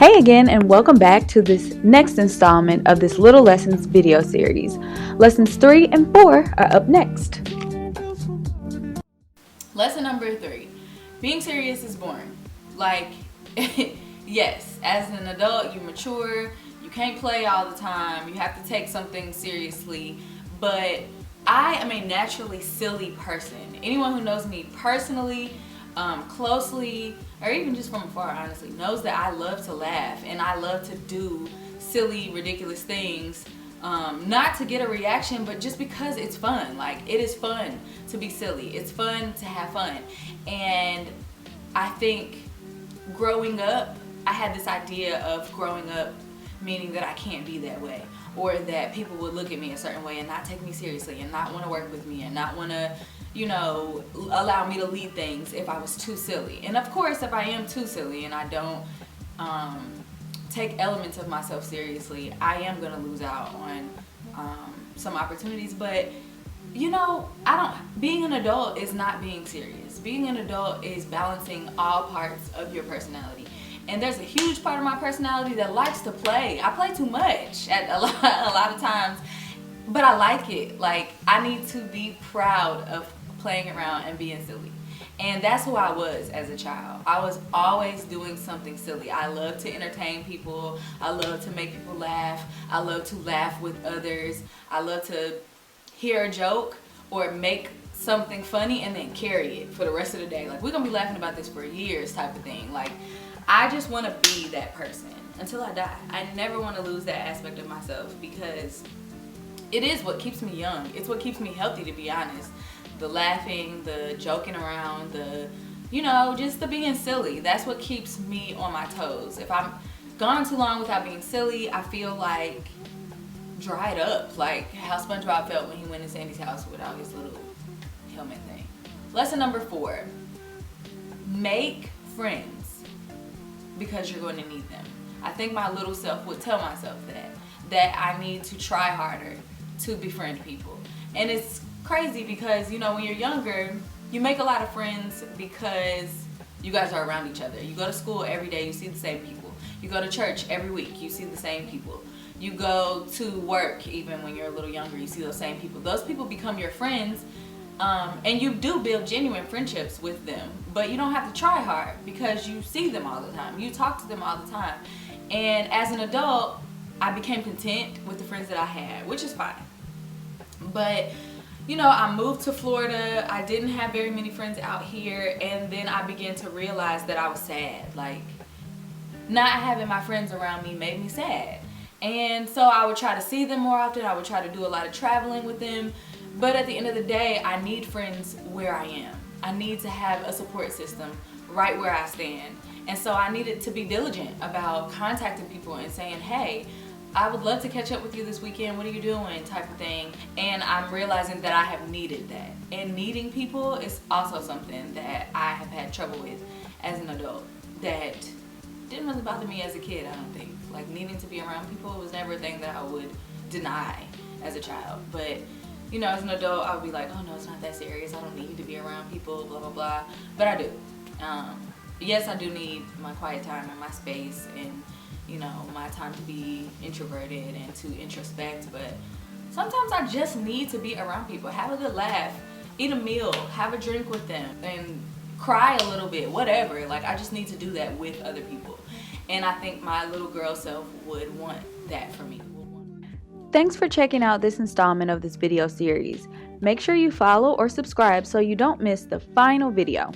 Hey again, and welcome back to this next installment of this Little Lessons video series. Lessons 3 and 4 are up next. Lesson number 3. Being serious is boring. Yes, as an adult, you mature, you can't play all the time, you have to take something seriously, but I am a naturally silly person. Anyone who knows me personally, closely, or even just from afar, honestly, knows that I love to laugh and I love to do silly, ridiculous things. Not to get a reaction, but just because it's fun. Like, it is fun to be silly. It's fun to have fun. And I think growing up, I had this idea of growing up meaning that I can't be that way, or that people would look at me a certain way and not take me seriously and not want to work with me and not want to, allow me to lead things if I was too silly. And of course, if I am too silly and I don't take elements of myself seriously, I am going to lose out on some opportunities. But being an adult is not being serious. Being an adult is balancing all parts of your personality. And there's a huge part of my personality that likes to play. I play too much at a lot of times, but I like it. Like, I need to be proud of playing around and being silly. And that's who I was as a child. I was always doing something silly. I love to entertain people. I love to make people laugh. I love to laugh with others. I love to hear a joke or make something funny and then carry it for the rest of the day. Like, we're gonna be laughing about this for years type of thing. Like, I just want to be that person until I die. I never want to lose that aspect of myself, because it is what keeps me young. It's what keeps me healthy, to be honest. The laughing, the joking around, just the being silly. That's what keeps me on my toes. If I'm gone too long without being silly, I feel like dried up, like how SpongeBob felt when he went to Sandy's house without his little helmet thing. Lesson number 4. Make friends because you're going to need them. I think my little self would tell myself that I need to try harder to befriend people. And it's crazy because, when you're younger, you make a lot of friends because you guys are around each other. You go to school every day, you see the same people. You go to church every week, you see the same people. You go to work even when you're a little younger, you see those same people. Those people become your friends, and you do build genuine friendships with them, but you don't have to try hard because you see them all the time. You talk to them all the time. And as an adult, I became content with the friends that I had, which is fine. But I moved to Florida. I didn't have very many friends out here, and then I began to realize that I was sad. Like, not having my friends around me made me sad. And so I would try to see them more often. I would try to do a lot of traveling with them. But at the end of the day, I need friends where I am. I need to have a support system right where I stand. And so I needed to be diligent about contacting people and saying, hey, I would love to catch up with you this weekend. What are you doing? Type of thing. And I'm realizing that I have needed that. And needing people is also something that I have had trouble with as an adult. That didn't really bother me as a kid, I don't think. Like, needing to be around people was never a thing that I would deny as a child. But as an adult, I would be like, oh no, it's not that serious. I don't need to be around people, blah, blah, blah. But I do. Yes, I do need my quiet time and my space and, my time to be introverted and to introspect. But sometimes I just need to be around people. Have a good laugh, eat a meal, have a drink with them, and cry a little bit, whatever. Like, I just need to do that with other people. And I think my little girl self would want that for me. Thanks for checking out this installment of this video series. Make sure you follow or subscribe so you don't miss the final video.